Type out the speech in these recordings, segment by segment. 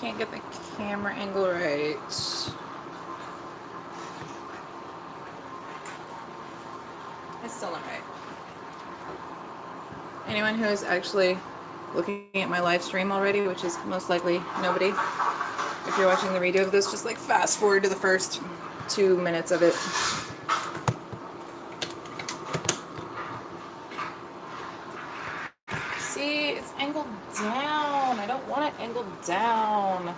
can't get the camera angle right. It's still not right. Anyone who is actually looking at my live stream already, which is most likely nobody, if you're watching the redo of this, just like fast forward to the first 2 minutes of it. See, it's angled down. I don't want it angled down.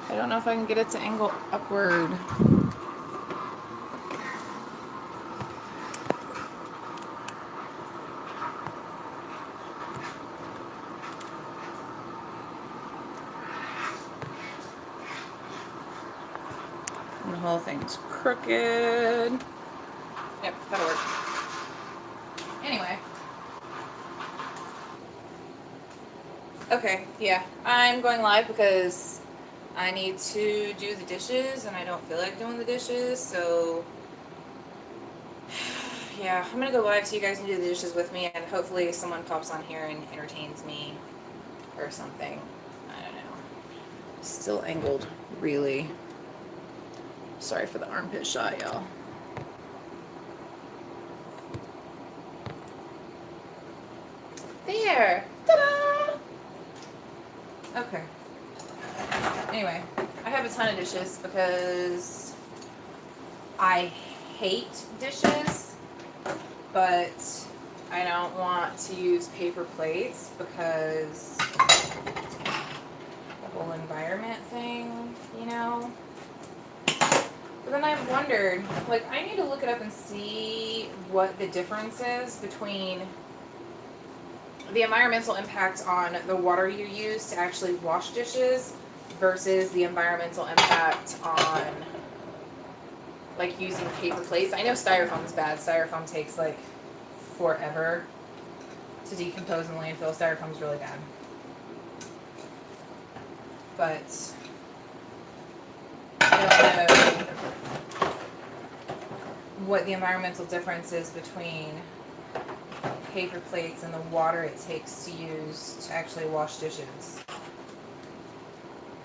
I don't know if I can get it to angle upward. And the whole thing's crooked. Yep, that'll work. Anyway. Okay, yeah. I'm going live because I need to do the dishes and I don't feel like doing the dishes, so yeah, I'm gonna go live so you guys can do the dishes with me and hopefully someone pops on here and entertains me or something. I don't know. Still angled, really. Sorry for the armpit shot, y'all. There! Ta-da! Okay. Anyway, I have a ton of dishes because I hate dishes, but I don't want to use paper plates because the whole environment thing, you know? But then I've wondered, like, I need to look it up and see what the difference is between the environmental impact on the water you use to actually wash dishes versus the environmental impact on, like, using paper plates. I know styrofoam's bad. Styrofoam takes, like, forever to decompose in the landfill. Styrofoam's really bad. But I don't know what the environmental difference is between paper plates and the water it takes to use to actually wash dishes.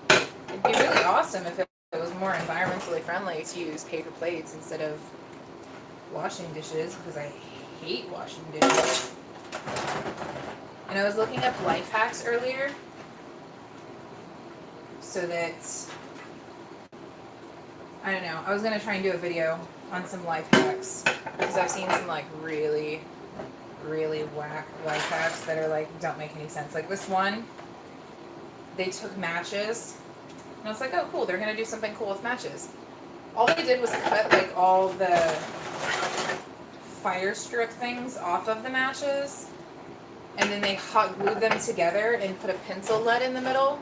It'd be really awesome if it was more environmentally friendly to use paper plates instead of washing dishes, because I hate washing dishes. And I was looking up life hacks earlier so that, I don't know, I was going to try and do a video on some life hacks because I've seen some like really whack life hacks that are like, don't make any sense. Like this one, they took matches and I was like, oh cool, they're gonna do something cool with matches. All they did was cut like all the fire strip things off of the matches and then they hot glued them together and put a pencil lead in the middle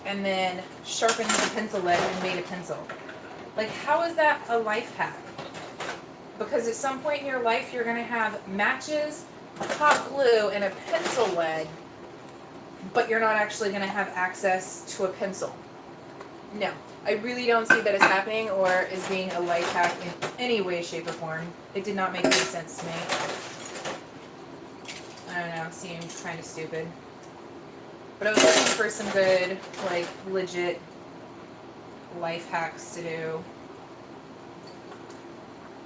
and then sharpened the pencil lead and made a pencil. Like, how is that a life hack? Because at some point in your life, you're going to have matches, hot glue, and a pencil lead, but you're not actually going to have access to a pencil. No, I really don't see that as happening or as being a life hack in any way, shape, or form. It did not make any sense to me. I don't know, it seemed kind of stupid. But I was looking for some good, like, legit life hacks to do.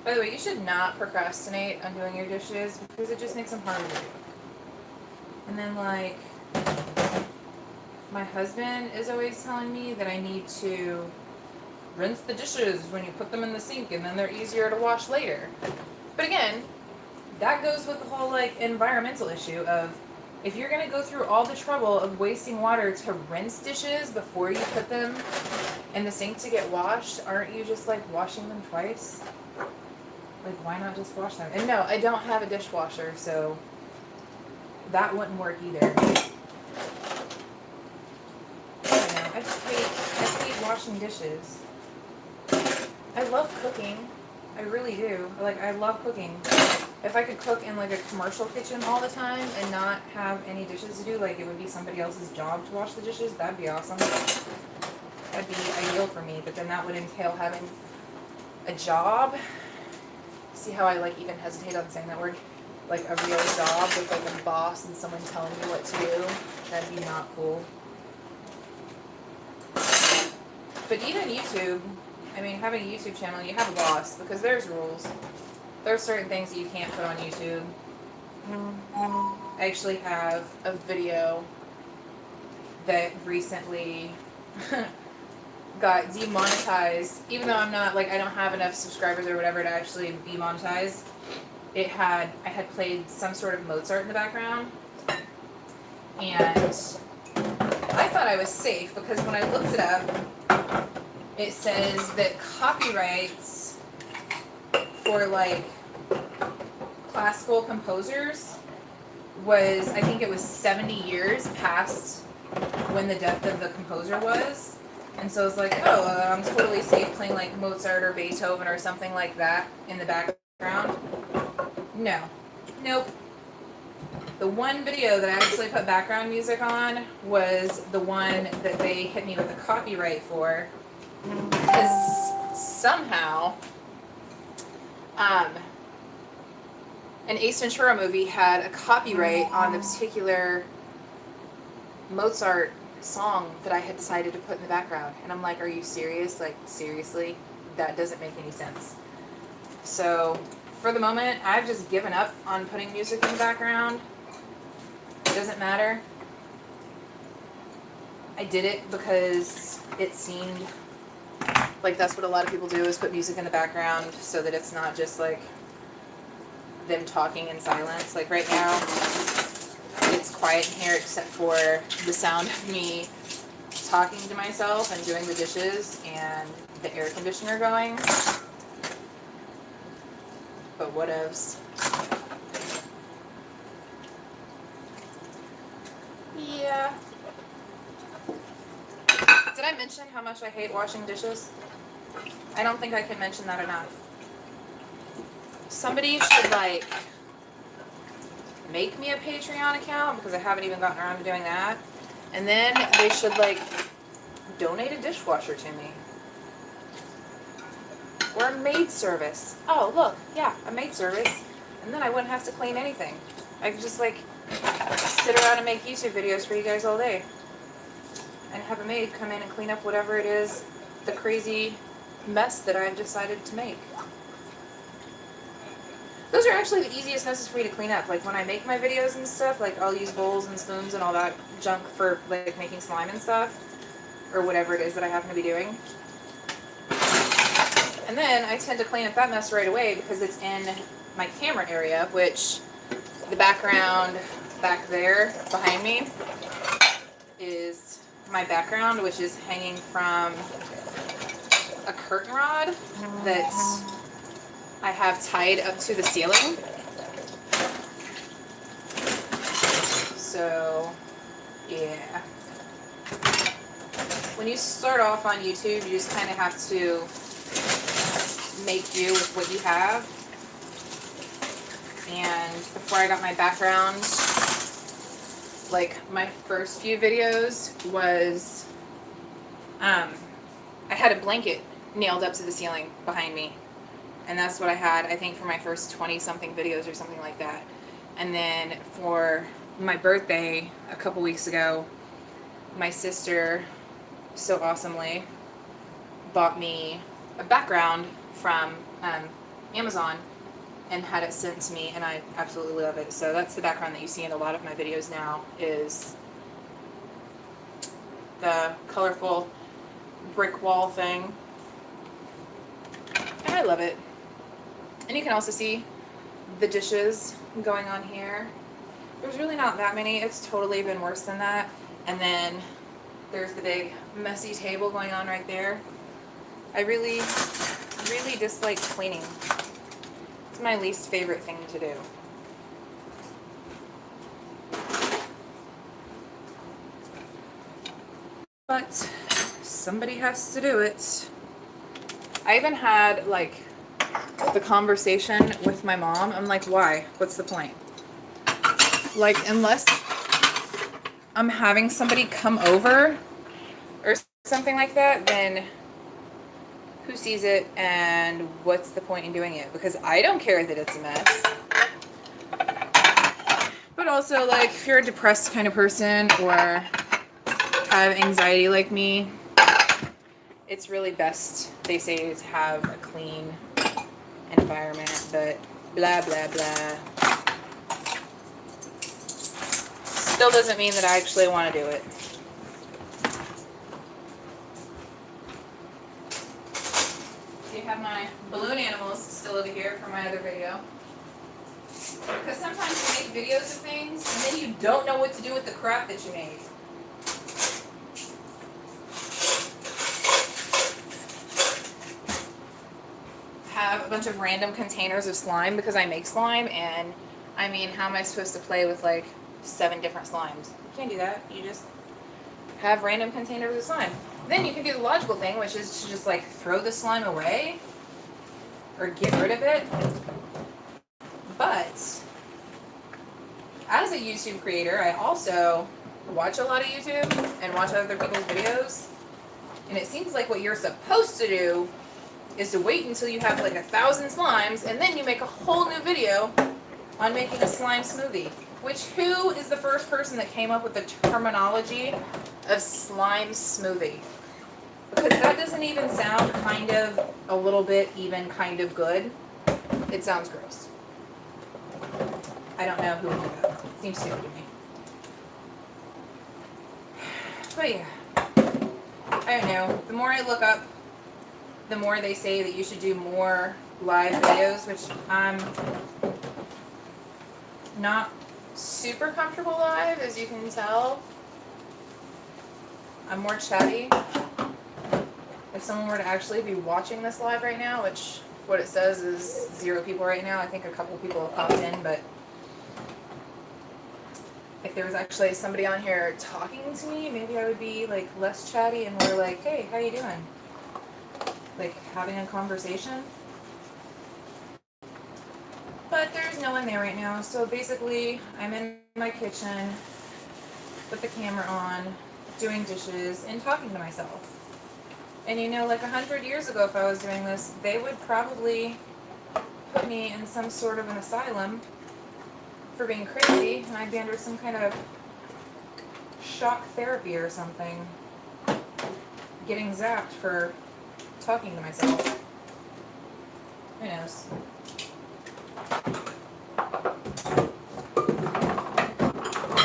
By the way, you should not procrastinate on doing your dishes because it just makes them harder to do. And then, like, my husband is always telling me that I need to rinse the dishes when you put them in the sink and then they're easier to wash later. But again, that goes with the whole, like, environmental issue of if you're going to go through all the trouble of wasting water to rinse dishes before you put them in the sink to get washed, aren't you just, like, washing them twice? Like, why not just wash them? And no, I don't have a dishwasher, so that wouldn't work either. I don't know, I hate washing dishes. I love cooking. I really do. Like, I love cooking. If I could cook in, like, a commercial kitchen all the time and not have any dishes to do, like, it would be somebody else's job to wash the dishes, that'd be awesome. That'd be ideal for me, but then that would entail having a job. See how I, like, even hesitate on saying that word? like a real job with like a boss and someone telling me what to do. That'd be not cool. But even YouTube, I mean, having a YouTube channel, you have a boss because there's rules. There's certain things that you can't put on YouTube. I actually have a video that recently got demonetized, even though I'm not, like, I don't have enough subscribers or whatever to actually be monetized. I had played some sort of Mozart in the background, and I thought I was safe because when I looked it up, it says that copyrights for like classical composers was, I think it was 70 years past when the death of the composer was. And so I was like, oh, I'm totally safe playing like Mozart or Beethoven or something like that in the background. No. Nope. The one video that I actually put background music on was the one that they hit me with a copyright for. Because somehow, an Ace Ventura movie had a copyright on the particular Mozart song that I had decided to put in the background. And I'm like, are you serious? Like, seriously? That doesn't make any sense. So, for the moment, I've just given up on putting music in the background. It doesn't matter. I did it because it seemed like that's what a lot of people do, is put music in the background so that it's not just like them talking in silence. Like right now, it's quiet in here except for the sound of me talking to myself and doing the dishes and the air conditioner going. But whatevs. Yeah. Did I mention how much I hate washing dishes? I don't think I can mention that enough. Somebody should, like, make me a Patreon account, because I haven't even gotten around to doing that. And then they should, like, donate a dishwasher to me. Or a maid service. Oh, look, yeah, a maid service. And then I wouldn't have to clean anything. I could just, like, sit around and make YouTube videos for you guys all day. And have a maid come in and clean up whatever it is, the crazy mess that I've decided to make. Those are actually the easiest messes for me to clean up. Like when I make my videos and stuff, like I'll use bowls and spoons and all that junk for like making slime and stuff. Or whatever it is that I happen to be doing. And then I tend to clean up that mess right away because it's in my camera area, which the background back there behind me is my background, which is hanging from a curtain rod that I have tied up to the ceiling. So, yeah. When you start off on YouTube, you just kind of have to make do with what you have. And before I got my background, like my first few videos was, I had a blanket nailed up to the ceiling behind me. And that's what I had, I think, for my first 20-something videos or something like that. And then for my birthday a couple weeks ago, my sister so awesomely bought me a background from Amazon and had it sent to me, and I absolutely love it. So that's the background that you see in a lot of my videos now, is the colorful brick wall thing. And I love it. And you can also see the dishes going on here. There's really not that many. It's totally been worse than that. And then there's the big messy table going on right there. I really, really dislike cleaning. It's my least favorite thing to do. But somebody has to do it. I even had like the conversation with my mom. I'm like, why? What's the point? Like, unless I'm having somebody come over or something like that, then who sees it and what's the point in doing it? Because I don't care that it's a mess. But also, like, if you're a depressed kind of person or have anxiety like me, it's really best, they say, to have a clean environment, but blah, blah, blah. Still doesn't mean that I actually want to do it. So you have my balloon animals still over here from my other video. Because sometimes you make videos of things and then you don't know what to do with the crap that you made. Have a bunch of random containers of slime because I make slime, and I mean, how am I supposed to play with like 7 different slimes? You can't do that. You just have random containers of slime. Then you can do the logical thing, which is to just like throw the slime away or get rid of it. But as a YouTube creator, I also watch a lot of YouTube and watch other people's videos. And it seems like what you're supposed to do is to wait until you have like 1,000 slimes, and then you make a whole new video on making a slime smoothie. Which, who is the first person that came up with the terminology of slime smoothie? Because that doesn't even sound kind of a little bit even kind of good. It sounds gross. I don't know who would do that. It seems stupid to me. But yeah, I don't know. The more I look up, the more they say that you should do more live videos, which I'm not super comfortable live, as you can tell. I'm more chatty. If someone were to actually be watching this live right now, which what it says is 0 people right now, I think a couple people have popped in, but if there was actually somebody on here talking to me, maybe I would be like less chatty and more like, hey, how you doing? Like having a conversation. But there's no one there right now, so basically I'm in my kitchen with the camera on, doing dishes and talking to myself. And you know, like 100 years ago, if I was doing this, they would probably put me in some sort of an asylum for being crazy, and I'd be under some kind of shock therapy or something, getting zapped for talking to myself. Who knows?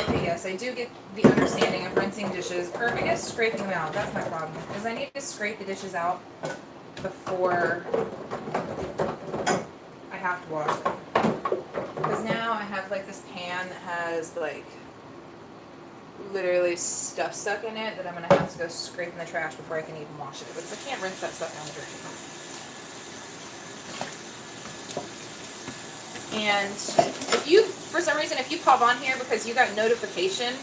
Okay, yes, I do get the understanding of rinsing dishes, or I guess scraping them out. That's my problem, because I need to scrape the dishes out before I have to wash them. Because now I have like this pan that has like literally stuff stuck in it that I'm going to have to go scrape in the trash before I can even wash it. Because I can't rinse that stuff down the drain. And if you, for some reason, if you pop on here because you got notification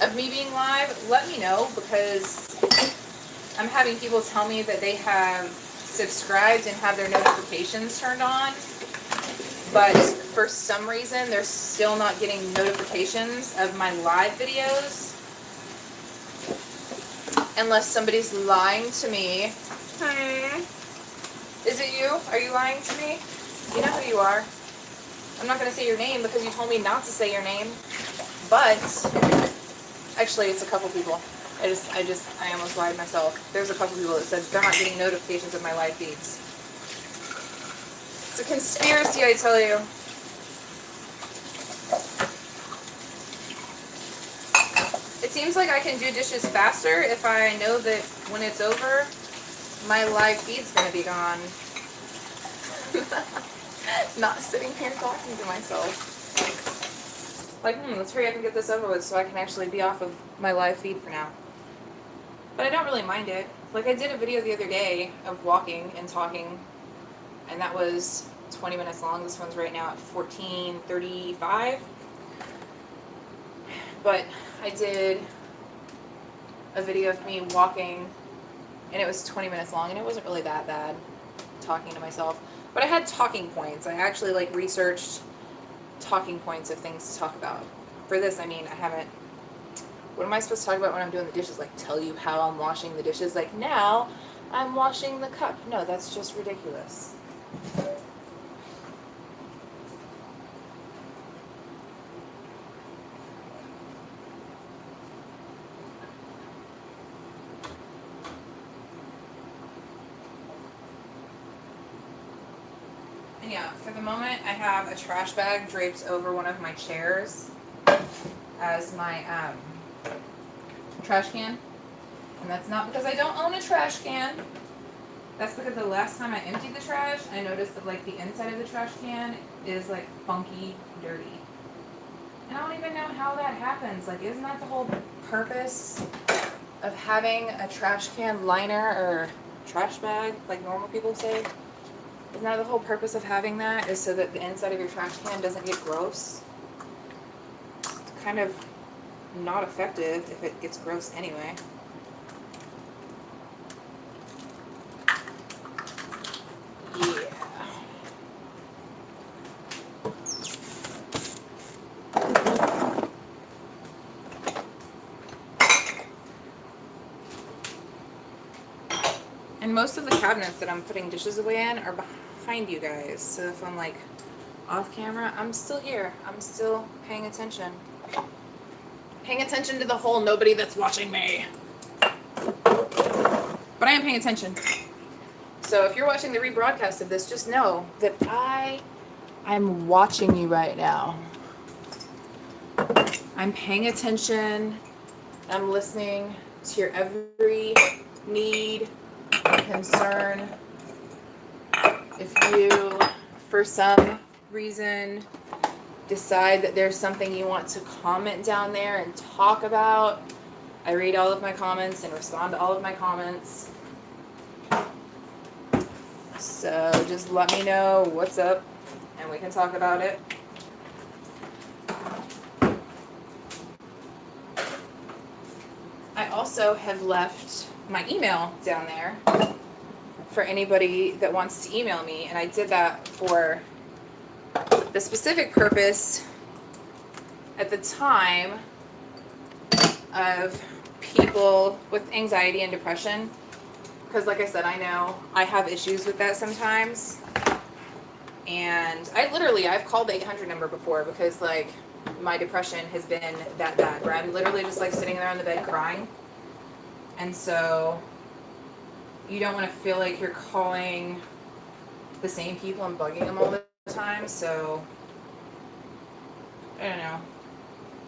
of me being live, let me know, because I'm having people tell me that they have subscribed and have their notifications turned on, but for some reason they're still not getting notifications of my live videos unless somebody's lying to me. Is it you? Are you lying to me? You know who you are. I'm not going to say your name because you told me not to say your name, but actually it's a couple people. I almost lied myself. There's a couple people that said they're not getting notifications of my live feeds. It's a conspiracy, I tell you. It seems like I can do dishes faster if I know that when it's over, my live feed's going to be gone. Not sitting here talking to myself. Like, let's hurry up and get this over with so I can actually be off of my live feed for now. But I don't really mind it. Like, I did a video the other day of walking and talking, and that was 20 minutes long. This one's right now at 14:35. But I did a video of me walking, and it was 20 minutes long, and it wasn't really that bad talking to myself. But I had talking points. I actually like researched talking points of things to talk about. For this, I mean, I haven't. What am I supposed to talk about when I'm doing the dishes? Like, tell you how I'm washing the dishes? Like, now I'm washing the cup. No, that's just ridiculous. And yeah, for the moment, I have a trash bag draped over one of my chairs as my trash can. And that's not because I don't own a trash can. That's because the last time I emptied the trash, I noticed that like the inside of the trash can is like funky, dirty. And I don't even know how that happens. Like, isn't that the whole purpose of having a trash can liner or trash bag, like normal people say? Isn't that the whole purpose of having that, is so that the inside of your trash can doesn't get gross? It's kind of not effective if it gets gross anyway. Yeah. And most of the cabinets that I'm putting dishes away in are behind you guys. So if I'm like off camera, I'm still here. I'm still paying attention. Paying attention to the whole nobody that's watching me. But I am paying attention. So if you're watching the rebroadcast of this, just know that I'm watching you right now. I'm paying attention. I'm listening to your every need, concern. If you, for some reason, decide that there's something you want to comment down there and talk about, I read all of my comments and respond to all of my comments. So just let me know what's up and we can talk about it. I also have left my email down there for anybody that wants to email me, and I did that for the specific purpose at the time of people with anxiety and depression, because like I said, I know I have issues with that sometimes, and I've called the 800 number before because like my depression has been that bad where I'm literally just like sitting there on the bed crying. And so you don't want to feel like you're calling the same people and bugging them all the time. So I don't know.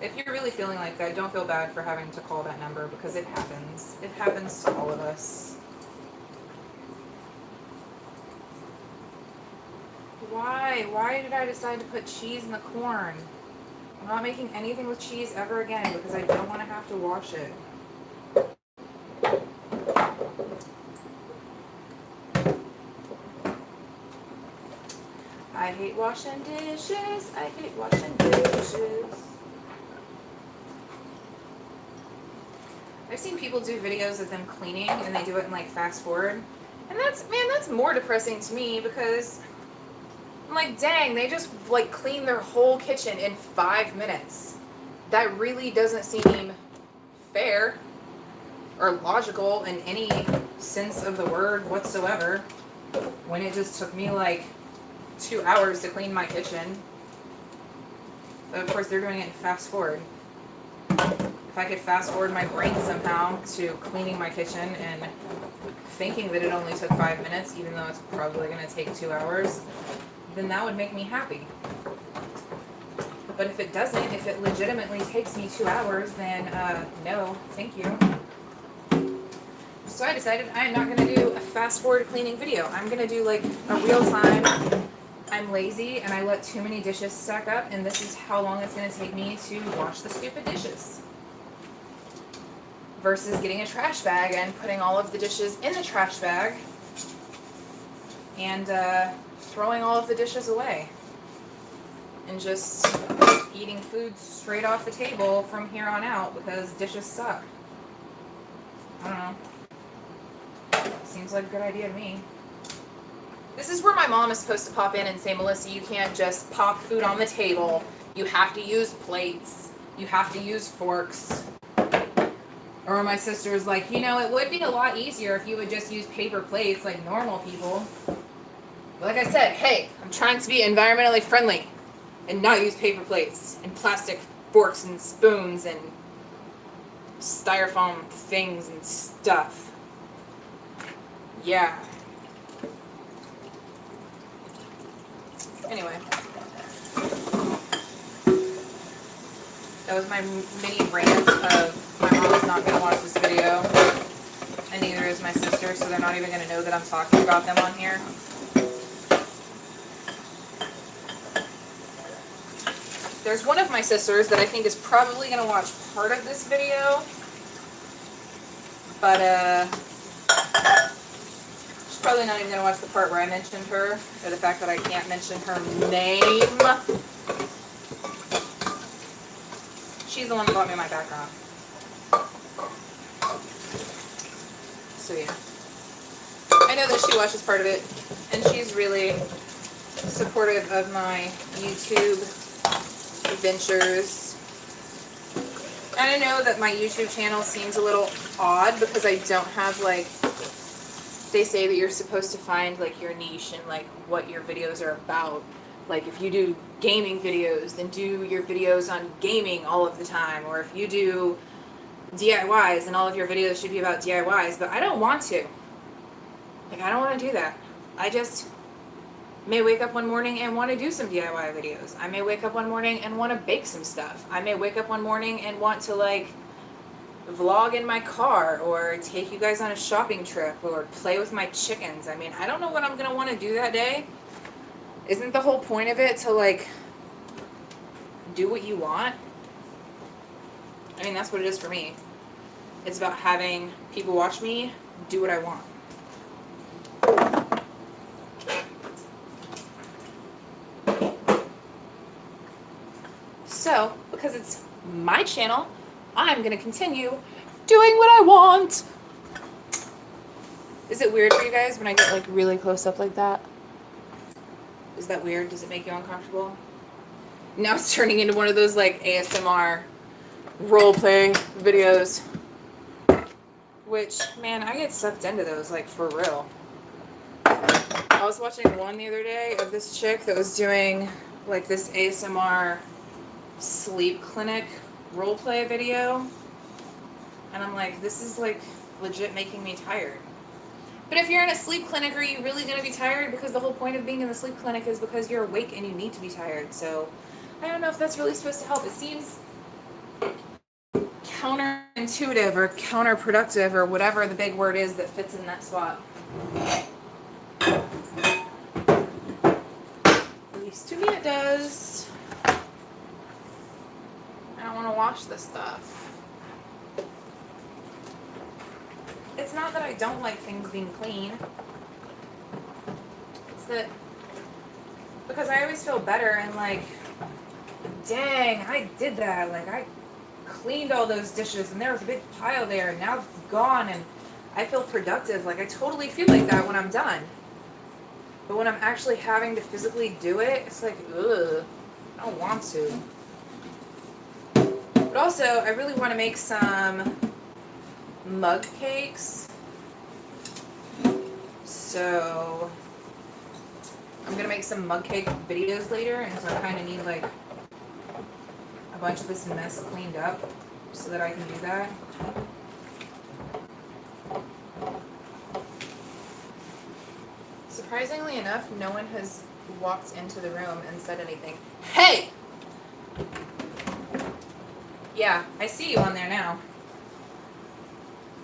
If you're really feeling like that, don't feel bad for having to call that number because it happens. It happens to all of us. Why? Why did I decide to put cheese in the corn? I'm not making anything with cheese ever again because I don't want to have to wash it. I hate washing dishes. I hate washing dishes. I've seen people do videos of them cleaning and they do it in like fast forward. And that's more depressing to me because I'm like, dang, they just like clean their whole kitchen in 5 minutes. That really doesn't seem fair or logical in any sense of the word whatsoever, when it just took me like 2 hours to clean my kitchen. But of course they're doing it in fast forward. If I could fast forward my brain somehow to cleaning my kitchen and thinking that it only took 5 minutes, even though it's probably going to take 2 hours, then that would make me happy. But if it doesn't, if it legitimately takes me 2 hours, then no, thank you. So I decided I'm not going to do a fast forward cleaning video. I'm going to do like a real time. I'm lazy and I let too many dishes stack up, and this is how long it's going to take me to wash the stupid dishes. Versus getting a trash bag and putting all of the dishes in the trash bag and throwing all of the dishes away. And just eating food straight off the table from here on out because dishes suck. I don't know. Seems like a good idea to me. This is where my mom is supposed to pop in and say, Melissa, you can't just pop food on the table. You have to use plates. You have to use forks. Or my sister's like, you know, it would be a lot easier if you would just use paper plates like normal people. But like I said, hey, I'm trying to be environmentally friendly and not use paper plates and plastic forks and spoons and styrofoam things and stuff. Yeah. Anyway. That was my mini rant of my mom's not going to watch this video. And neither is my sister, so they're not even going to know that I'm talking about them on here. There's one of my sisters that I think is probably going to watch part of this video. But, she's probably not even going to watch the part where I mentioned her, or the fact that I can't mention her name. She's the one that bought me my background. So yeah. I know that she watches part of it, and she's really supportive of my YouTube ventures. And I know that my YouTube channel seems a little odd because I don't have, like, they say that you're supposed to find, like, your niche and, like, what your videos are about. Like, if you do gaming videos, then do your videos on gaming all of the time. Or if you do DIYs, then all of your videos should be about DIYs. But I don't want to. Like, I don't want to do that. I just may wake up one morning and want to do some DIY videos. I may wake up one morning and want to bake some stuff. I may wake up one morning and want to, like, vlog in my car or take you guys on a shopping trip or play with my chickens. I mean, I don't know what I'm going to want to do that day. Isn't the whole point of it to, like, do what you want? I mean, that's what it is for me. It's about having people watch me do what I want. So, because it's my channel, I'm going to continue doing what I want. Is it weird for you guys when I get, like, really close up like that? Is that weird? Does it make you uncomfortable? Now it's turning into one of those, like, ASMR roleplay videos. Which, man, I get sucked into those, like, for real. I was watching one the other day of this chick that was doing, like, this ASMR sleep clinic roleplay video. And I'm like, this is, like, legit making me tired. But if you're in a sleep clinic, are you really going to be tired? Because the whole point of being in the sleep clinic is because you're awake and you need to be tired. So I don't know if that's really supposed to help. It seems counterintuitive or counterproductive or whatever the big word is that fits in that spot. At least to me it does. I don't want to wash this stuff. It's not that I don't like things being clean. It's that because I always feel better and like, dang, I did that. Like, I cleaned all those dishes and there was a big pile there and now it's gone and I feel productive. Like, I totally feel like that when I'm done. But when I'm actually having to physically do it, it's like, ugh, I don't want to. But also, I really want to make some mug cakes. So I'm gonna make some mug cake videos later, and so I kind of need like a bunch of this mess cleaned up so that I can do that. Surprisingly enough, no one has walked into the room and said anything. Hey! Yeah, I see you on there now.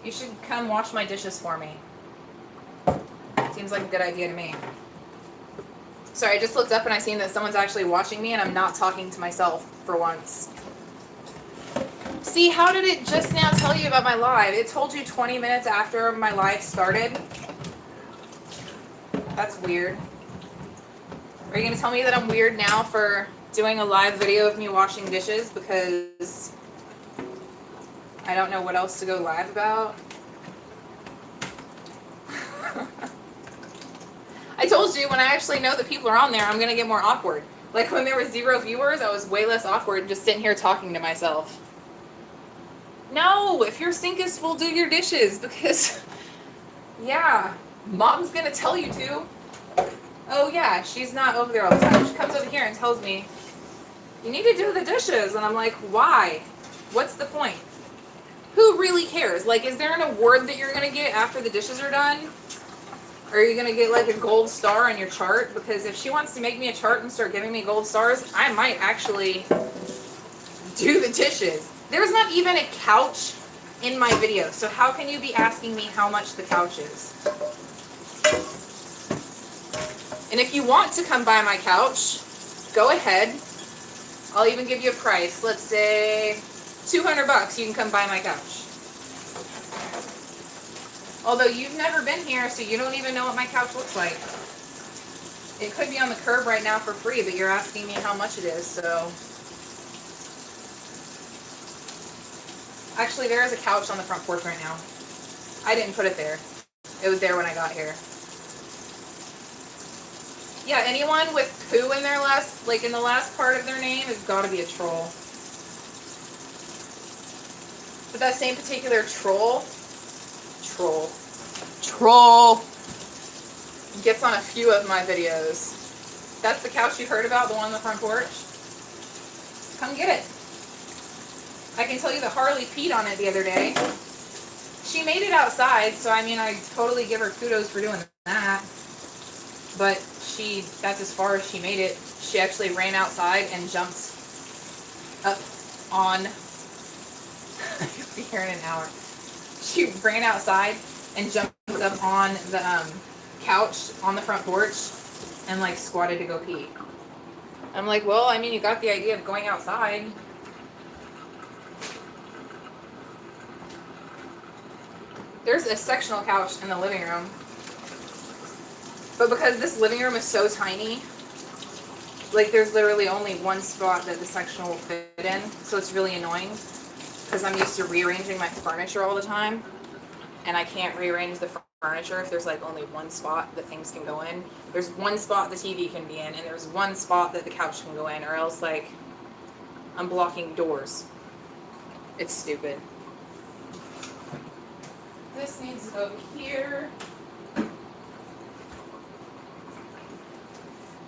You should come wash my dishes for me. Seems like a good idea to me. Sorry, I just looked up and I seen that someone's actually watching me and I'm not talking to myself for once. See, how did it just now tell you about my live? It told you 20 minutes after my live started. That's weird. Are you going to tell me that I'm weird now for doing a live video of me washing dishes because I don't know what else to go live about? I told you, when I actually know that people are on there, I'm going to get more awkward. Like, when there were 0 viewers, I was way less awkward just sitting here talking to myself. No, if your sink is full, do your dishes, because, yeah, Mom's going to tell you to. Oh, yeah, she's not over there all the time. She comes over here and tells me, you need to do the dishes. And I'm like, why? What's the point? Who really cares? Like, is there an award that you're going to get after the dishes are done? Are you going to get like a gold star on your chart? Because if she wants to make me a chart and start giving me gold stars, I might actually do the dishes. There's not even a couch in my video, so how can you be asking me how much the couch is? And if you want to come buy my couch, go ahead. I'll even give you a price. Let's say $200, you can come buy my couch. Although you've never been here, so you don't even know what my couch looks like. It could be on the curb right now for free, but you're asking me how much it is, so. Actually, there is a couch on the front porch right now. I didn't put it there. It was there when I got here. Yeah, anyone with poo in their last, like in the last part of their name has got to be a troll. But that same particular troll gets on a few of my videos. That's the couch you heard about, the one on the front porch? Come get it. I can tell you that Harley peed on it the other day. She made it outside, so I mean, I totally give her kudos for doing that. But that's as far as she made it. She actually ran outside and jumped up on, you'll be here in an hour. She ran outside and jumped up on the couch on the front porch and like squatted to go pee. I'm like, well, I mean, you got the idea of going outside. There's a sectional couch in the living room. But because this living room is so tiny, like there's literally only one spot that the sectional will fit in. So it's really annoying because I'm used to rearranging my furniture all the time. And I can't rearrange the furniture if there's like only one spot that things can go in. There's one spot the TV can be in, and there's one spot that the couch can go in, or else like I'm blocking doors. It's stupid. This needs to go here.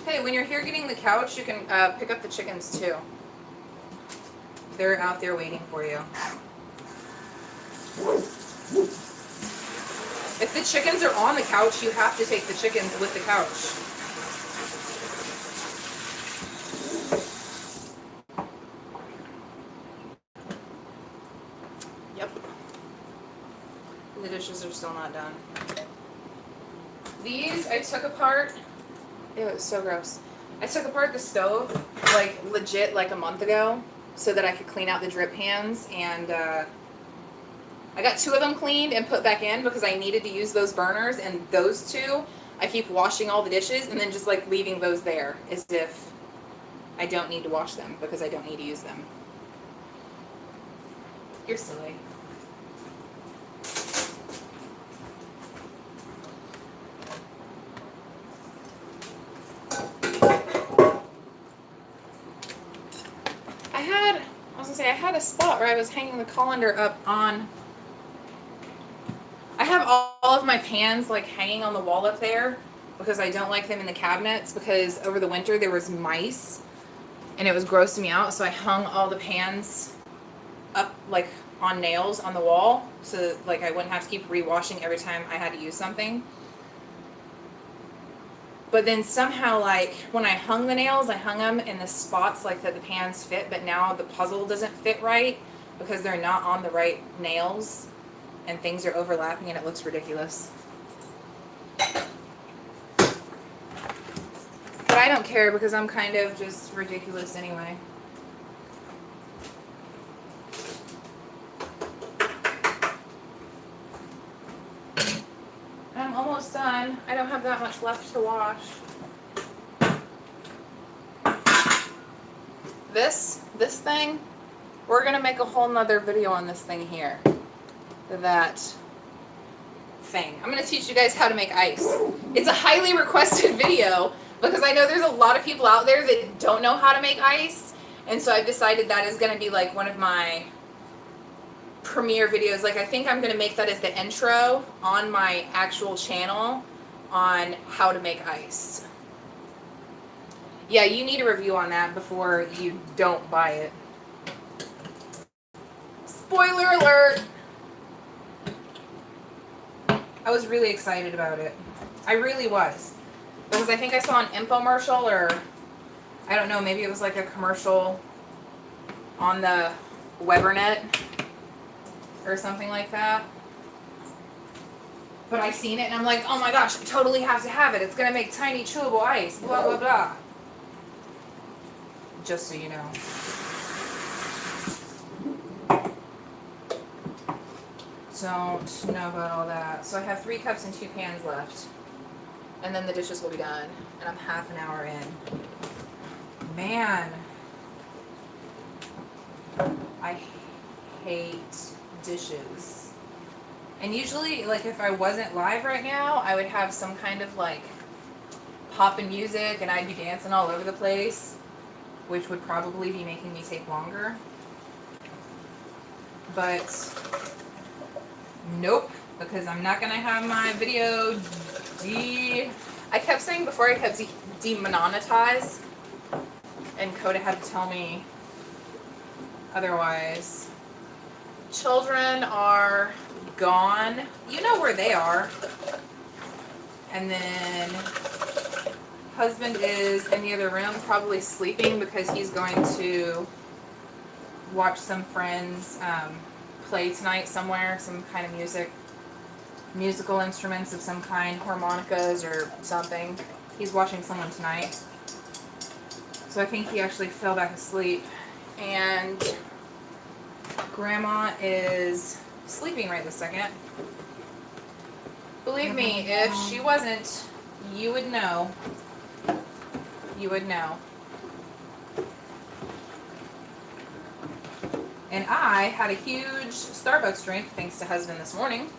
Hey, when you're here getting the couch, you can pick up the chickens too. They're out there waiting for you. If the chickens are on the couch, you have to take the chickens with the couch. Yep. The dishes are still not done. These I took apart. Ew, it's so gross. I took apart the stove, like legit like a month ago, so that I could clean out the drip pans, and I got 2 of them cleaned and put back in because I needed to use those burners, and those 2, I keep washing all the dishes and then just like leaving those there as if I don't need to wash them because I don't need to use them. You're silly. I had a spot where I was hanging the colander up on. I have all of my pans like hanging on the wall up there because I don't like them in the cabinets because over the winter there was mice and it was grossing me out, so I hung all the pans up like on nails on the wall so that, like I wouldn't have to keep rewashing every time I had to use something. But then somehow, like, when I hung the nails, I hung them in the spots, like, that the pans fit, but now the puzzle doesn't fit right because they're not on the right nails, and things are overlapping, and it looks ridiculous. But I don't care because I'm kind of just ridiculous anyway. I'm almost done. I don't have that much left to wash. This thing, we're going to make a whole nother video on this thing here. That thing. I'm going to teach you guys how to make ice. It's a highly requested video because I know there's a lot of people out there that don't know how to make ice. And so I've decided that is going to be like one of my premiere videos. Like I think I'm going to make that as the intro on my actual channel on how to make ice. Yeah, you need a review on that before you don't buy it. Spoiler alert! I was really excited about it. I really was. Because I think I saw an infomercial, or I don't know, maybe it was like a commercial on the Webernet or something like that. But I seen it and I'm like, oh my gosh, I totally have to have it. It's going to make tiny chewable ice, blah, blah, blah. Just so you know. Don't know about all that. So I have 3 cups and 2 pans left. And then the dishes will be done. And I'm half an hour in. Man. I hate dishes. And usually, like, if I wasn't live right now, I would have some kind of, like, poppin' music and I'd be dancing all over the place, which would probably be making me take longer. But, nope, because I'm not going to have my video I kept saying before I kept demonetized, and Coda had to tell me otherwise. Children are gone. You know where they are. And then husband is in the other room, probably sleeping because he's going to watch some friends play tonight somewhere, some kind of musical instruments of some kind, harmonicas or something. He's watching someone tonight. So I think he actually fell back asleep. And Grandma is sleeping right this second. Believe me, if she wasn't, you would know. You would know. And I had a huge Starbucks drink thanks to husband this morning.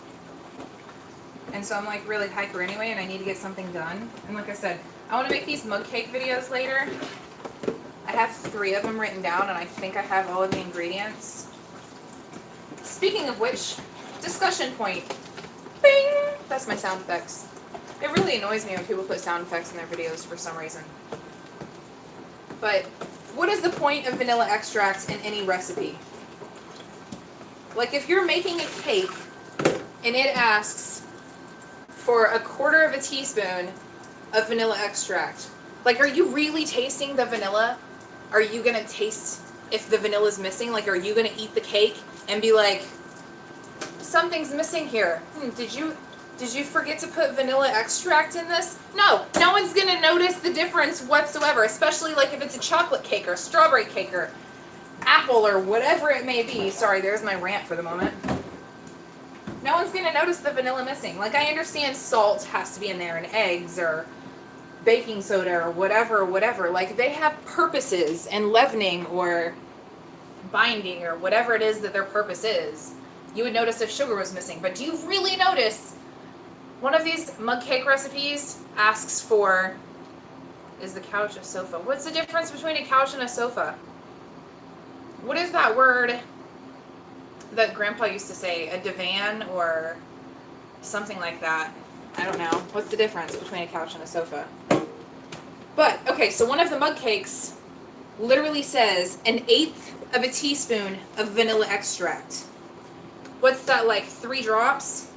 And so I'm like really hyper anyway, and I need to get something done. And like I said, I want to make these mug cake videos later. I have 3 of them written down, and I think I have all of the ingredients. Speaking of which, discussion point. Bing! That's my sound effects. It really annoys me when people put sound effects in their videos for some reason. But what is the point of vanilla extract in any recipe? Like if you're making a cake and it asks for 1/4 teaspoon of vanilla extract, like are you really tasting the vanilla? Are you going to taste if the vanilla is missing? Like are you going to eat the cake and be like, something's missing here. Did you forget to put vanilla extract in this? No one's going to notice the difference whatsoever, especially like if it's a chocolate cake or a strawberry cake or apple or whatever it may be. Sorry, there's my rant for the moment. No one's going to notice the vanilla missing. Like I understand salt has to be in there and eggs or baking soda or whatever. Like they have purposes and leavening or binding or whatever it is that their purpose is. You would notice if sugar was missing. But do you really notice? One of these mug cake recipes asks for, is the couch a sofa? What's the difference between a couch and a sofa? What is that word that Grandpa used to say? A divan or something like that. I don't know. What's the difference between a couch and a sofa? But, okay, so one of the mug cakes literally says 1/8 teaspoon of vanilla extract. What's that, like 3 drops?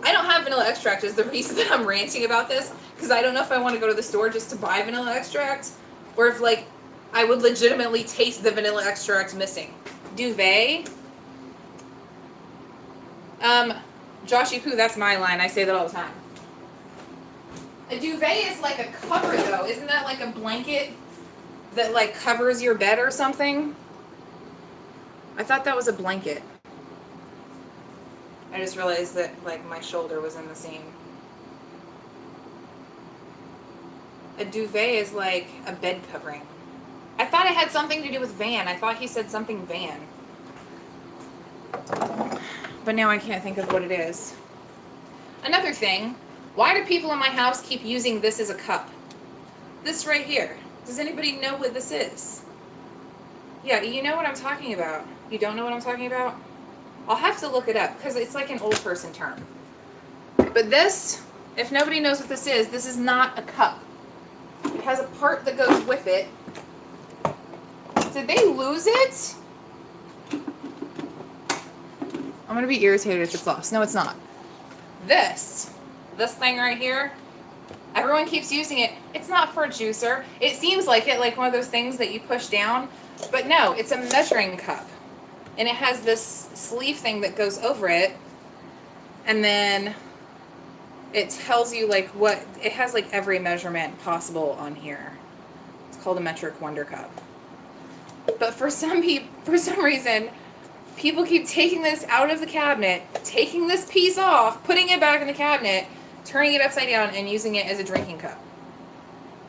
I don't have vanilla extract is the reason that I'm ranting about this, because I don't know if I want to go to the store just to buy vanilla extract, or if like I would legitimately taste the vanilla extract missing. Duvet. Joshy Poo, that's my line. I say that all the time. A duvet is like a cover though. Isn't that like a blanket that like covers your bed or something? I thought that was a blanket. I just realized that like my shoulder was in the seam. A duvet is like a bed covering. I thought it had something to do with van. I thought he said something van. But now I can't think of what it is. Another thing, why do people in my house keep using this as a cup? This right here. Does anybody know what this is? Yeah, you know what I'm talking about. You don't know what I'm talking about? I'll have to look it up because it's like an old person term. But this, if nobody knows what this is not a cup. It has a part that goes with it. Did they lose it? I'm going to be irritated if it's lost. No, it's not. This thing right here Everyone keeps using it. It's not for a juicer. It seems like it, like one of those things that you push down, but no, it's a measuring cup. And it has this sleeve thing that goes over it, and then it tells you like what, it has like every measurement possible on here. It's called a metric wonder cup. But for some reason, people keep taking this out of the cabinet, taking this piece off, putting it back in the cabinet, turning it upside down, and using it as a drinking cup.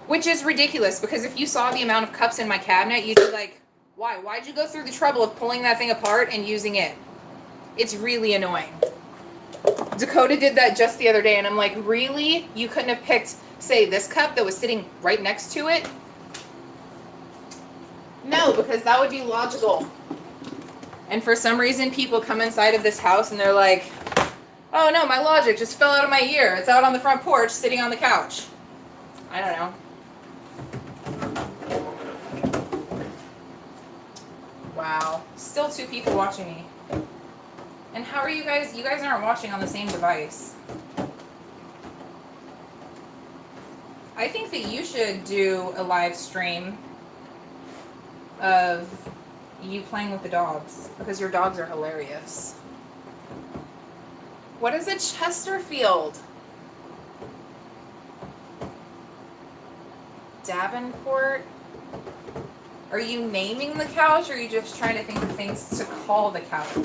Which is ridiculous, because if you saw the amount of cups in my cabinet, you'd be like, why? Why'd you go through the trouble of pulling that thing apart and using it? It's really annoying. Dakota did that just the other day, and I'm like, really? You couldn't have picked, say, this cup that was sitting right next to it? No, because that would be logical. And for some reason, people come inside of this house and they're like, oh no, my logic just fell out of my ear. It's out on the front porch, sitting on the couch. I don't know. Wow. Still 2 people watching me. And how are you guys? You guys aren't watching on the same device. I think that you should do a live stream of you playing with the dogs, because your dogs are hilarious. What is a Chesterfield? Davenport? Are you naming the couch, or are you just trying to think of things to call the couch?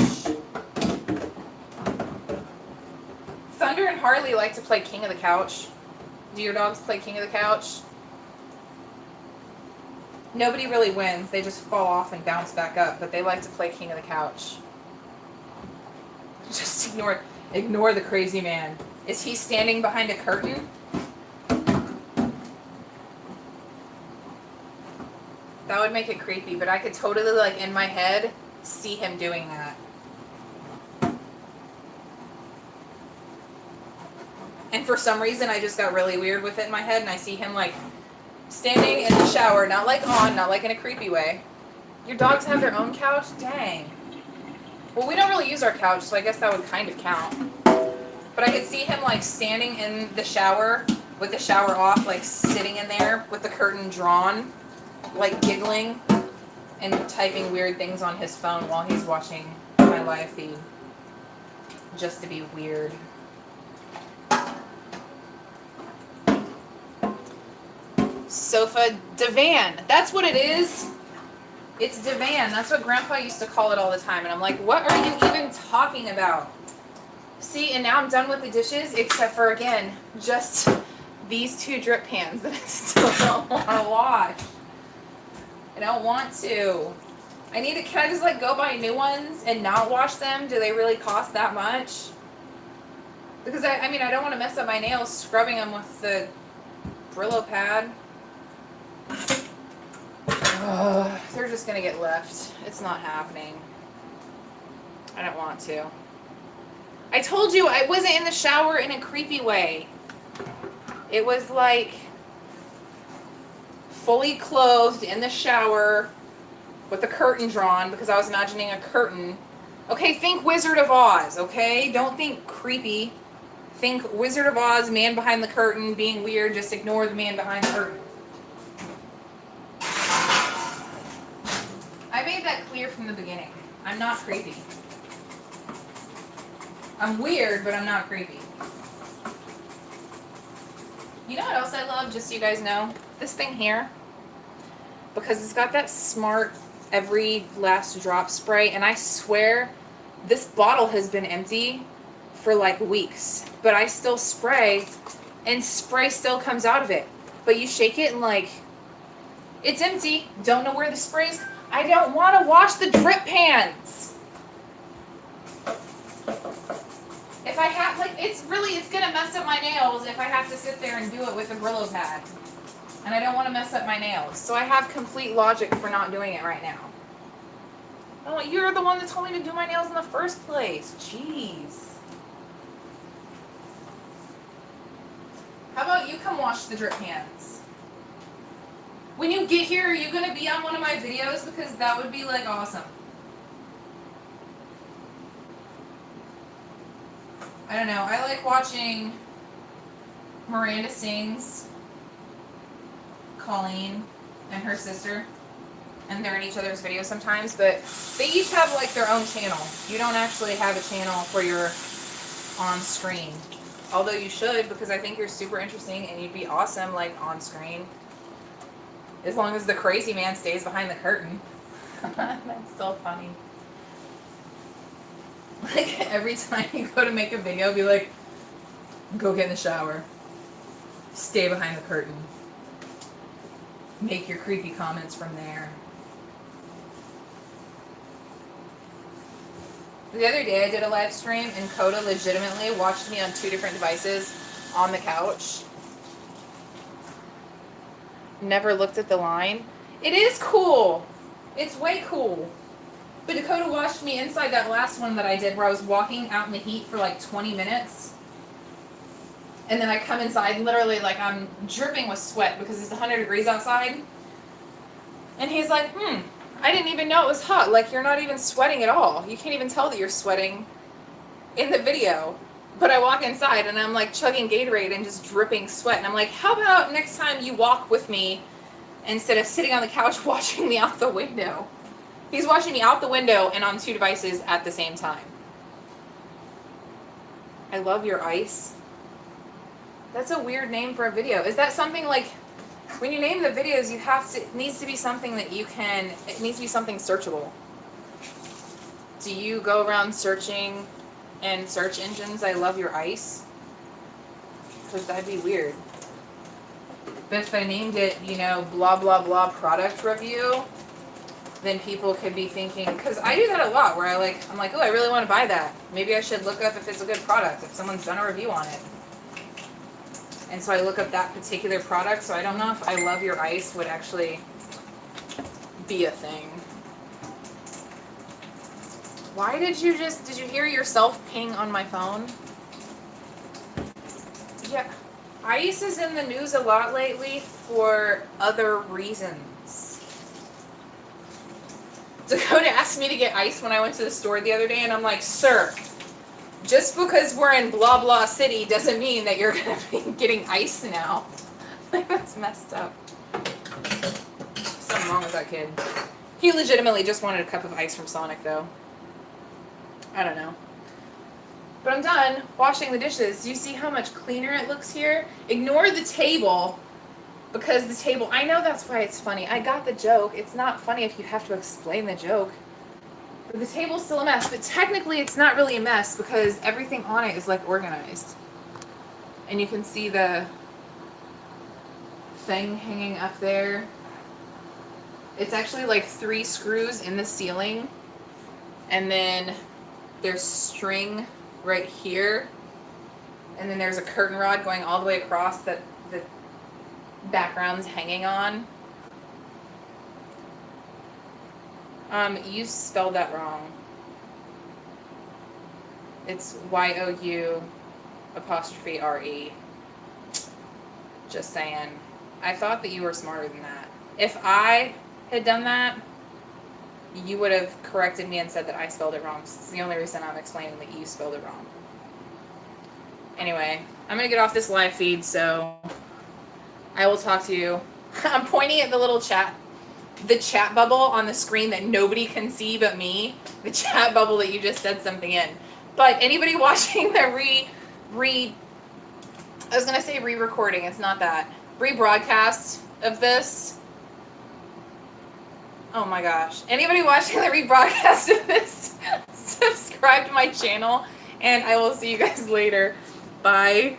Thunder and Harley like to play King of the Couch. Do your dogs play King of the Couch? Nobody really wins. They just fall off and bounce back up, but they like to play King of the Couch. Just ignore the crazy man. Is he standing behind a curtain? That would make it creepy, but I could totally, like, in my head, see him doing that. And for some reason, I just got really weird with it in my head, and I see him, like, standing in the shower, not like on, not like in a creepy way. Your dogs have their own couch? Dang. Well, we don't really use our couch, so I guess that would kind of count. But I could see him, like, standing in the shower with the shower off, like, sitting in there with the curtain drawn, like, giggling and typing weird things on his phone while he's watching my live feed. Just to be weird. Sofa divan. That's what it is. It's divan. That's what Grandpa used to call it all the time. And I'm like, what are you even talking about? See, and now I'm done with the dishes, except for, again, just these 2 drip pans that I still don't want to wash. I don't want to. Can I just, like, go buy new ones and not wash them? Do they really cost that much? Because, I mean, I don't want to mess up my nails scrubbing them with the Brillo pad. They're just going to get left. It's not happening. I don't want to. I told you I wasn't in the shower in a creepy way. It was like fully clothed in the shower with the curtain drawn, because I was imagining a curtain. Okay, think Wizard of Oz, okay? Don't think creepy. Think Wizard of Oz, man behind the curtain, being weird. Just ignore the man behind the curtain. I made that clear from the beginning. I'm not creepy. I'm weird, but I'm not creepy. You know what else I love, just so you guys know? This thing here. Because it's got that smart every last drop spray, and I swear this bottle has been empty for like weeks, but I still spray, and spray still comes out of it. But you shake it and, like, it's empty. Don't know where the spray's. I don't want to wash the drip pans. If I have, like, it's gonna mess up my nails if I have to sit there and do it with a Brillo pad. And I don't want to mess up my nails. So I have complete logic for not doing it right now. Oh, you're the one that told me to do my nails in the first place. Jeez. How about you come wash the drip pans? When you get here, are you going to be on one of my videos? Because that would be, like, awesome. I don't know. I like watching Miranda sings Colleen and her sister, and they're in each other's videos sometimes, but they each have like their own channel. You don't actually have a channel for your on screen, although you should, because I think you're super interesting and you'd be awesome like on screen, as long as the crazy man stays behind the curtain. That's so funny. Like every time you go to make a video, be like, go get in the shower, stay behind the curtain, make your creepy comments from there. The other day I did a live stream and Coda legitimately watched me on 2 different devices on the couch. Never looked at the line. It is cool. It's way cool. But Dakota watched me inside that last one that I did where I was walking out in the heat for like 20 minutes. And then I come inside literally like I'm dripping with sweat because it's 100 degrees outside. And he's like, I didn't even know it was hot. Like, you're not even sweating at all. You can't even tell that you're sweating in the video. But I walk inside and I'm like chugging Gatorade and just dripping sweat. And I'm like, how about next time you walk with me instead of sitting on the couch watching me out the window? He's watching me out the window and on 2 devices at the same time. I love your ice. That's a weird name for a video. Is that something like, when you name the videos, you have to, it needs to be something that you can, it needs to be something searchable. Do you go around searching in search engines, I love your ice? Because that'd be weird. But if I named it, you know, blah, blah, blah product review, then people could be thinking, because I do that a lot where I'm like, oh, I really want to buy that. Maybe I should look up if it's a good product, if someone's done a review on it. And so I look up that particular product, so I don't know if I love your ice would actually be a thing. Why did you hear yourself ping on my phone? Yeah, ice is in the news a lot lately for other reasons. Dakota asked me to get ice when I went to the store the other day, and I'm like, sir, just because we're in blah blah city doesn't mean that you're gonna be getting ice now. Like, that's messed up. Something wrong with that kid. He legitimately just wanted a cup of ice from Sonic though. I don't know. But I'm done washing the dishes. Do you see how much cleaner it looks here? Ignore the table, because the table, I know that's why it's funny. I got the joke. It's not funny if you have to explain the joke. But the table's still a mess, but technically it's not really a mess because everything on it is like organized. And you can see the thing hanging up there. It's actually like 3 screws in the ceiling. And then there's string right here. And then there's a curtain rod going all the way across that the background's hanging on. You spelled that wrong. It's YOU''RE. Just saying. I thought that you were smarter than that. If I had done that, you would have corrected me and said that I spelled it wrong. It's the only reason I'm explaining that you spelled it wrong. Anyway, I'm going to get off this live feed, so I will talk to you. I'm pointing at the little chat. The chat bubble on the screen that nobody can see but me. The chat bubble that you just said something in. But anybody watching the I was going to say re-recording. It's not that. Rebroadcast of this. Oh my gosh. Anybody watching the rebroadcast of this, subscribe to my channel. And I will see you guys later. Bye.